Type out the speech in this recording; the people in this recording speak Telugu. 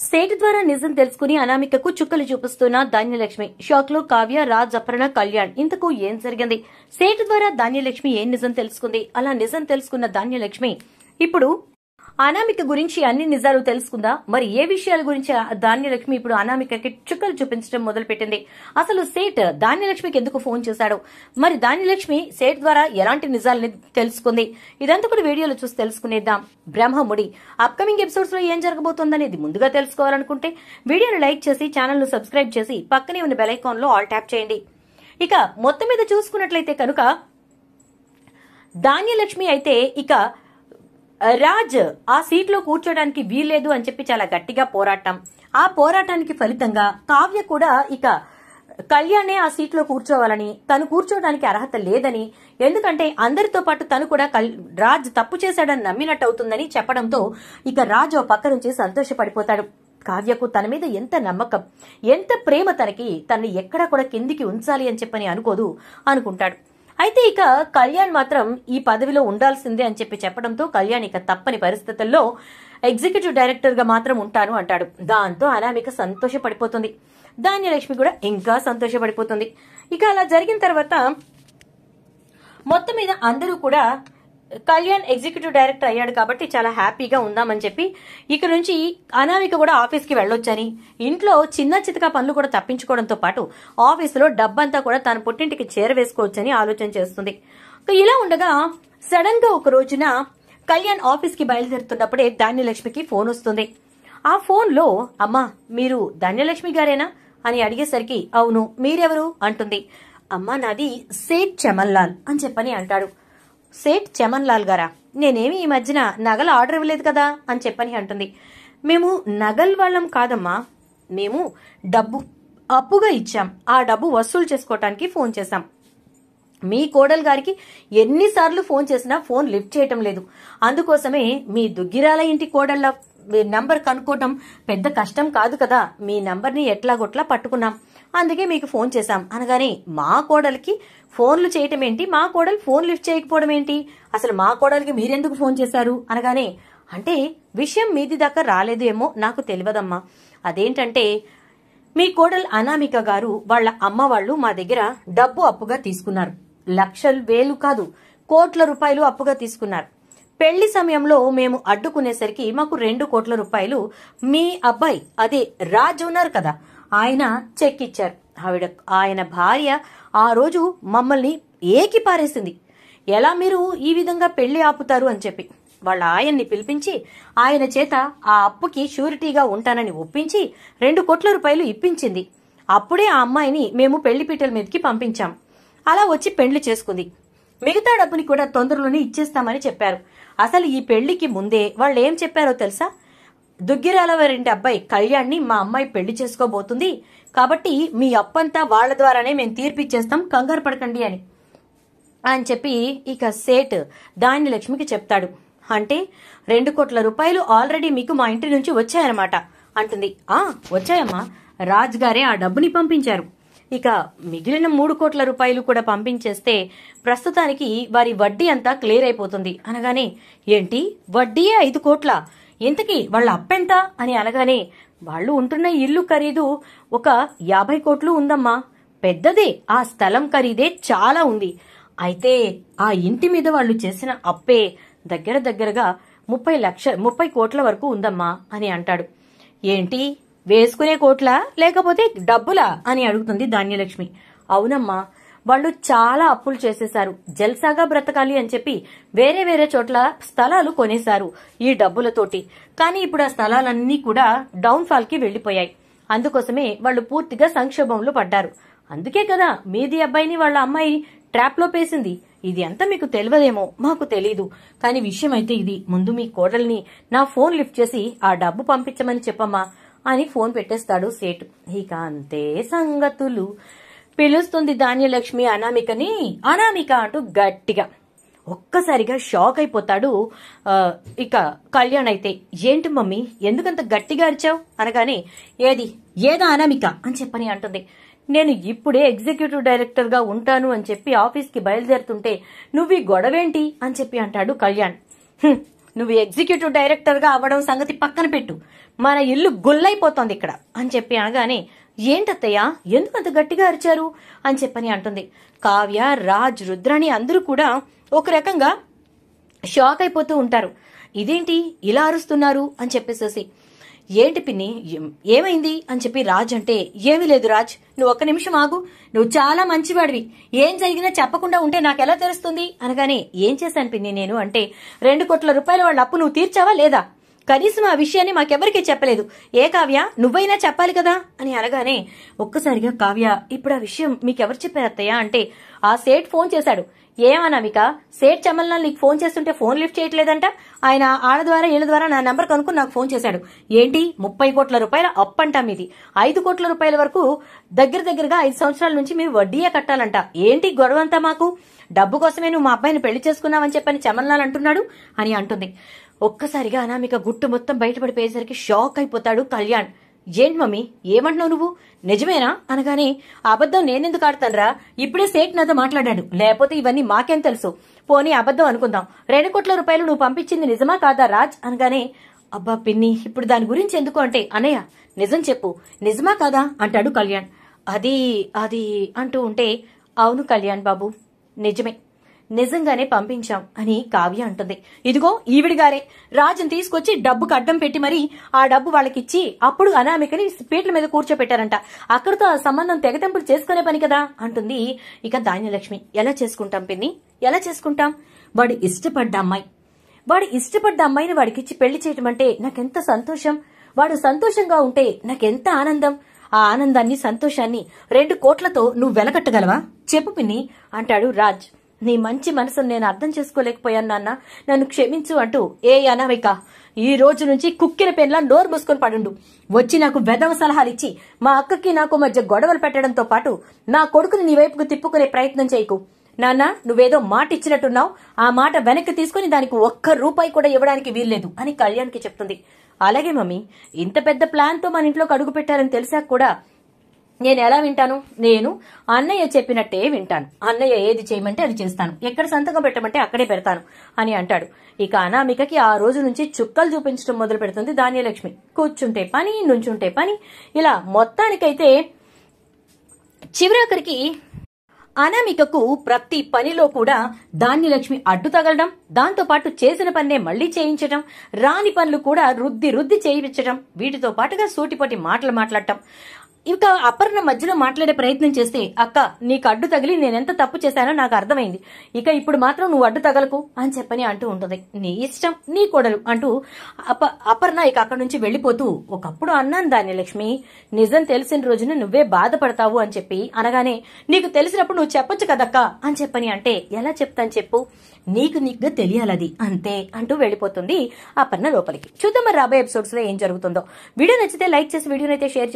సేటు ద్వారా నిజం తెలుసుకుని అనామికకు చుక్కలు చూపిస్తున్న ధాన్యలక్ష్మి. షాక్ లో కావ్య, రాజ్, అపర్ణ, కళ్యాణ్. ఇంతకు ఏం జరిగింది? సేటు ద్వారా ధాన్యలక్ష్మి ఏం నిజం తెలుసుకుంది? అలా నిజం తెలుసుకున్న ధాన్యలక్ష్మి ఇప్పుడు అనామిక గురించి అన్ని నిజాలు తెలుసుకుందా? మరి ఏ విషయాల గురించి ధాన్యలక్ష్మి ఇప్పుడు అనామికకి చుక్కలు చూపించడం మొదలుపెట్టింది? అసలు సేట్ ధాన్యలక్ష్మికి ఎందుకు ఫోన్ చేశాడు? మరి ధాన్యలక్ష్మి సేట్ ద్వారా ఎలాంటి నిజాలని తెలుసుకుంది? ఇదంతా కూడా వీడియోలో చూసి తెలుసుకునేద్దాం. బ్రహ్మముడి అప్కమింగ్ ఎపిసోడ్స్ లో ఏం జరగబోతోందనేది ముందుగా తెలుసుకోవాలనుకుంటే వీడియోను లైక్ చేసి ఛానల్ ను సబ్స్క్రైబ్ చేసి పక్కనే ఉన్న బెల్ ఐకాన్ లో ఆల్ ట్యాప్ చేయండి. ఇక మొత్తం మీద చూసుకున్నట్లయితే కనుక ధాన్యలక్ష్మి అయితే ఇక రాజ్ ఆ సీట్లో కూర్చోడానికి వీల్లేదు అని చెప్పి చాలా గట్టిగా పోరాటం. ఆ పోరాటానికి ఫలితంగా కావ్య కూడా ఇక కళ్యాణే ఆ సీట్లో కూర్చోవాలని, తను కూర్చోవడానికి అర్హత లేదని, ఎందుకంటే అందరితో పాటు తను కూడా రాజ్ తప్పు చేశాడని నమ్మినట్టు అవుతుందని చెప్పడంతో ఇక రాజ్ ఓ పక్క నుంచి సంతోషపడిపోతాడు. కావ్యకు తన మీద ఎంత నమ్మకం, ఎంత ప్రేమ, తనని ఎక్కడా కూడా కిందికి ఉంచాలి అని చెప్పని అనుకుంటాడు. అయితే ఇక కళ్యాణ్ మాత్రం ఈ పదవిలో ఉండాల్సిందే అని చెప్పడంతో కళ్యాణ్ ఇక తప్పని పరిస్థితుల్లో ఎగ్జిక్యూటివ్ డైరెక్టర్ గా మాత్రం ఉంటాను అంటాడు. దాంతో అనామిక సంతోషపడిపోతుంది. ధాన్యలక్ష్మి కూడా ఇంకా సంతోషపడిపోతుంది. ఇక అలా జరిగిన తర్వాత మొత్తం మీద అందరూ కూడా కళ్యాణ్ ఎగ్జిక్యూటివ్ డైరెక్టర్ అయ్యాడు కాబట్టి చాలా హ్యాపీగా ఉందామని చెప్పి ఇక నుంచి అనామిక కూడా ఆఫీస్ కి వెళ్ళొచ్చని, ఇంట్లో చిన్న చితకా పనులు కూడా తప్పించుకోవడంతో పాటు ఆఫీసులో డబ్బంతా కూడా తన పుట్టింటికి చేరవేసుకోవచ్చని ఆలోచన చేస్తుంది. ఇలా ఉండగా సడన్ గా ఒక రోజున కళ్యాణ్ ఆఫీస్ కి బయలుదేరుతున్నప్పుడే ధాన్యలక్ష్మికి ఫోన్ వస్తుంది. ఆ ఫోన్ లో అమ్మా మీరు ధాన్యలక్ష్మి గారేనా అని అడిగేసరికి అవును మీరెవరు అంటుంది. అమ్మా నాది సేట్ చమన్ లాల్ అని చెప్పని అంటాడు. సేట్ చమన్ లాల్ గారా? నేనేమి ఈ మధ్యన నగల ఆర్డర్ ఇవ్వలేదు కదా అని చెప్పని అంటుంది. మేము నగల్ వాళ్ళం కాదమ్మా, మేము డబ్బు అప్పుగా ఇచ్చాం, ఆ డబ్బు వసూలు చేసుకోవటానికి ఫోన్ చేశాం. మీ కోడలు గారికి ఎన్నిసార్లు ఫోన్ చేసినా ఫోన్ లిఫ్ట్ చేయటం లేదు. అందుకోసమే మీ దుగ్గిరాల ఇంటి కోడళ్ళ నంబర్ కనుక్కోవటం పెద్ద కష్టం కాదు కదా, మీ నంబర్ని ఎట్లాగొట్లా పట్టుకున్నాం, అందుకే మీకు ఫోన్ చేశాం అనగానే మా కోడలికి ఫోన్లు చేయటం ఏంటి, మా కోడలు ఫోన్ లిఫ్ట్ చేయకపోవడం ఏంటి, అసలు మా కోడలికి మీరెందుకు ఫోన్ చేశారు అనగానే అంటే విషయం మీది దాకా రాలేదు ఏమో నాకు తెలియదమ్మా. అదేంటంటే మీ కోడలు అనామిక గారు వాళ్ళ అమ్మ వాళ్ళు మా దగ్గర డబ్బు అప్పుగా తీసుకున్నారు. లక్షలు వేలు కాదు, కోట్ల రూపాయలు అప్పుగా తీసుకున్నారు. పెళ్లి సమయంలో మేము అడ్డుకునేసరికి మాకు 2 కోట్ల రూపాయలు మీ అబ్బాయి అదే రాజ్ ఉన్నారు కదా ఆయన చెక్ ఇచ్చారు. ఆయన భార్య ఆ రోజు మమ్మల్ని ఏకి పారేసింది. ఎలా మీరు ఈ విధంగా పెళ్లి ఆపుతారు అని చెప్పి వాళ్ళ ఆయన్ని పిలిపించి ఆయన చేత ఆ అప్పుకి షూరిటీగా ఉంటానని ఒప్పించి 2 కోట్ల రూపాయలు ఇప్పించింది. అప్పుడే ఆ అమ్మాయిని మేము పెళ్లి పీటల మీదకి పంపించాం. అలా వచ్చి పెళ్లి చేసుకుంది. మిగతా డబ్బుని కూడా తొందరలోనే ఇచ్చేస్తామని చెప్పారు. అసలు ఈ పెళ్లికి ముందే వాళ్ళు ఏం చెప్పారో తెలుసా? దుగ్గిరాల వారింటి అబ్బాయి కళ్యాణ్ని మా అమ్మాయి పెళ్లి చేసుకోబోతుంది కాబట్టి మీ అప్పంతా వాళ్ల ద్వారానే మేము తీర్పిచ్చేస్తాం, కంగారు పడకండి అని చెప్పి ఇక సేట్ ధాన్యలక్ష్మికి చెప్తాడు. అంటే 2 కోట్ల రూపాయలు ఆల్రెడీ మీకు మా ఇంటి నుంచి వచ్చాయన్నమాట అంటుంది. వచ్చాయమ్మా, రాజ్ గారే ఆ డబ్బుని పంపించారు. ఇక మిగిలిన 3 కోట్ల రూపాయలు కూడా పంపించేస్తే ప్రస్తుతానికి వారి వడ్డీ అంతా క్లియర్ అయిపోతుంది అనగానే ఏంటి వడ్డీయే 5 కోట్ల, ఇంతకీ వాళ్ళ అప్పెంత అని అనగానే వాళ్ళు ఉంటున్న ఇల్లు ఖరీదు ఒక 50 కోట్లు ఉందమ్మా, పెద్దదే, ఆ స్థలం ఖరీదే చాలా ఉంది. అయితే ఆ ఇంటి మీద వాళ్ళు చేసిన అప్పే దగ్గరగా 30 కోట్ల వరకు ఉందమ్మా అని అంటాడు. ఏంటి వేసుకునే కోట్లా లేకపోతే డబ్బులా అని అడుగుతుంది ధాన్యలక్ష్మి. అవునమ్మా, వాళ్ళు చాలా అప్పులు చేసేశారు, జల్సాగా బ్రతకాలి అని చెప్పి వేరే చోట్ల స్థలాలు కొనేశారు ఈ డబ్బులతోటి. కానీ ఇప్పుడు ఆ స్థలాలన్నీ కూడా డౌన్ ఫాల్ కి వెళ్లిపోయాయి. అందుకోసమే వాళ్ళు పూర్తిగా సంక్షోభంలో పడ్డారు. అందుకే కదా మీది అబ్బాయిని వాళ్ళ అమ్మాయి ట్రాప్ లో పేసింది. ఇది అంతా మీకు తెలియదేమో, మాకు తెలీదు, కానీ విషయం అయితే ఇది. ముందు మీ కోడల్ని నా ఫోన్ లిఫ్ట్ చేసి ఆ డబ్బు పంపించమని చెప్పమ్మా అని ఫోన్ పెట్టేస్తాడు సేటు. ఇక అంతే సంగతులు. పిలుస్తుంది ధాన్యలక్ష్మి అనామికని. అనామిక అంటూ గట్టిగా ఒక్కసారిగా షాక్ అయిపోతాడు ఇక కళ్యాణ్. అయితే ఏంటి మమ్మీ ఎందుకంత గట్టిగా అరిచావు అనగానే ఏదా అనామిక అని చెప్పని అంటుంది. నేను ఇప్పుడే ఎగ్జిక్యూటివ్ డైరెక్టర్ గా ఉంటాను అని చెప్పి ఆఫీస్ కి బయలుదేరుతుంటే నువ్వు ఈ గొడవేంటి అని చెప్పి అంటాడు కళ్యాణ్. నువ్వు ఎగ్జిక్యూటివ్ డైరెక్టర్ గా అవ్వడం సంగతి పక్కన పెట్టు, మన ఇల్లు గుల్లైపోతోంది ఇక్కడ అని చెప్పి అనగానే, ఏంటత్తయ్య ఎందుకు అంత గట్టిగా అరిచారు అని చెప్పని అంటుంది. కావ్య, రాజ్, రుద్రాణి అందరూ కూడా ఒక రకంగా షాక్ అయిపోతూ ఉంటారు. ఇదేంటి ఇలా అరుస్తున్నారు అని చెప్పేసేసి. ఏంటి పిన్ని ఏమైంది అని చెప్పి రాజ్ అంటే, ఏమీ లేదు రాజ్, నువ్వు ఒక్క నిమిషం ఆగు, నువ్వు చాలా మంచివాడివి, ఏం జరిగినా చెప్పకుండా ఉంటే నాకెలా తెలుస్తుంది అనగానే, ఏం చేశాను పిన్ని నేను అంటే, 2 కోట్ల రూపాయల వాళ్ళ అప్పు నువ్వు తీర్చావా లేదా, కనీసం ఆ విషయాన్ని మాకెవరికీ చెప్పలేదు, ఏ కావ్య నువ్వైనా చెప్పాలి కదా అని అనగానే, ఒక్కసారిగా కావ్య, ఇప్పుడు ఆ విషయం మీకెవరు చెప్పారు అత్తయ్య అంటే, ఆ సేట్ ఫోన్ చేశాడు. ఏమన్నావిక, సేట్ చమల్లాల్ నీకు ఫోన్ చేస్తుంటే ఫోన్ లిఫ్ట్ చేయట్లేదంట, ఆయన ఆళ్ళ ద్వారా వీళ్ళ ద్వారా నా నెంబర్ కనుక్కుని నాకు ఫోన్ చేశాడు. ఏంటి 30 కోట్ల రూపాయల అప్పంట మీది, 5 కోట్ల రూపాయల వరకు దగ్గరగా 5 సంవత్సరాల నుంచి మీరు వడ్డీయే కట్టాలంట, ఏంటి గొడవంతా, మాకు డబ్బు కోసమే నువ్వు మా అబ్బాయిని పెళ్లి చేసుకున్నావని చెప్పని చమల్లాల్ అంటున్నాడు అని అంటుంది. ఒక్కసారిగా అనామిక గుట్టు మొత్తం బయటపడిపోయేసరికి షాక్ అయిపోతాడు కళ్యాణ్. ఏంటి మమ్మీ ఏమంటున్నావు నువ్వు, నిజమేనా అనగానే, అబద్ధం నేనెందుకు ఆడతానరా, ఇప్పుడే సేట్ నాతో మాట్లాడాడు, లేకపోతే ఇవన్నీ మాకేం తెలుసు, పోనీ అబద్ధం అనుకుందాం, 2 కోట్ల రూపాయలు నువ్వు పంపించింది నిజమా కాదా రాజ్ అనగానే, అబ్బా పిన్ని ఇప్పుడు దాని గురించి ఎందుకు అంటే, అన్నయ్య నిజం చెప్పు, నిజమా కాదా అంటాడు కళ్యాణ్. అది అది అంటూ ఉంటే, అవును కళ్యాణ్ బాబు నిజమే, నిజంగానే పంపించాం అని కావ్య అంటుంది. ఇదిగో ఈవిడిగారే రాజుని తీసుకొచ్చి డబ్బుకు అడ్డం పెట్టి మరి ఆ డబ్బు వాళ్ళకిచ్చి అప్పుడు అనామికని పీటల మీద కూర్చోపెట్టారంట, అక్కడితో ఆ సంబంధం తెగతెంపులు చేసుకునే పని కదా అంటుంది. ఇక ధాన్యలక్ష్మి, ఎలా చేసుకుంటాం పిన్ని, ఎలా చేసుకుంటాం, వాడు ఇష్టపడ్డ అమ్మాయిని వాడికిచ్చి పెళ్లి చేయటం అంటే నాకెంత సంతోషం, వాడు సంతోషంగా ఉంటే నాకెంత ఆనందం, ఆ ఆనందాన్ని సంతోషాన్ని 2 కోట్లతో నువ్వు వెలకట్టగలవా చెప్పు పిన్ని అంటాడు రాజ్. నీ మంచి మనసును నేను అర్థం చేసుకోలేకపోయాను నాన్న, నన్ను క్షమించు అంటూ, ఏ అనామిక ఈ రోజు నుంచి కుక్కిన పెన్లా నోరు మూసుకొని పడుండు, వచ్చి నాకు వెధవ సలహాలు ఇచ్చి మా అక్కకి నాకు మధ్య గొడవలు పెట్టడంతో పాటు నా కొడుకుని నీ వైపుకు తిప్పుకునే ప్రయత్నం చేయకు. నాన్న నువ్వేదో మాట ఇచ్చినట్టున్నావు, ఆ మాట వెనక్కి తీసుకుని దానికి 1 రూపాయి కూడా ఇవ్వడానికి వీల్లేదు అని కళ్యాణ్కి చెప్తుంది. అలాగే మమ్మీ, ఇంత పెద్ద ప్లాన్ తో మన ఇంట్లోకి అడుగు పెట్టారని తెలిసాక కూడా నేను ఎలా వింటాను, నేను అన్నయ్య చెప్పినట్టే వింటాను, అన్నయ్య ఏది చేయమంటే అది చేస్తాను, ఎక్కడ సంతకం పెట్టమంటే అక్కడే పెడతాను అని అంటాడు. ఇక అనామికకి ఆ రోజు నుంచి చుక్కలు చూపించడం మొదలు పెడుతుంది ధాన్యలక్ష్మి. కూర్చుంటే పని, నుంచుంటే పని, ఇలా మొత్తానికైతే చివరాఖరికి అనామికకు ప్రతి పనిలో కూడా ధాన్యలక్ష్మి అడ్డు తగలడం, దాంతో పాటు చేసిన పన్నే మళ్లీ చేయించడం, రాని పనులు కూడా రుద్ది చేయించడం, వీటితో పాటుగా సూటిపోటి మాటలు మాట్లాడటం. ఇక అపర్ణ మధ్యలో మాట్లాడే ప్రయత్నం చేస్తే, అక్క నీకు అడ్డు తగిలి నేనెంత తప్పు చేశానో నాకు అర్థమైంది, ఇక ఇప్పుడు మాత్రం నువ్వు అడ్డు తగలకు అని చెప్పని అంటూ ఉంటుంది. నీ ఇష్టం, నీ కోడలు అంటూ అపర్ణ ఇక అక్కడి నుంచి వెళ్లిపోతూ, ఒకప్పుడు అన్నాను ధాన్యలక్ష్మి, నిజం తెలిసిన రోజున నువ్వే బాధపడతావు అని చెప్పి అనగానే, నీకు తెలిసినప్పుడు నువ్వు చెప్పొచ్చు కదక్క అని చెప్పని అంటే, ఎలా చెప్తాను చెప్పు, నీకుగా తెలియాలది అంతే అంటూ వెళ్లిపోతుంది అపర్ణ లోపలికి. చూద్దాం మరి రాబోయే ఎపిసోడ్స్ లో ఏం జరుగుతుందో. వీడియో నచ్చితే లైక్ చేసి వీడియోనైతే షేర్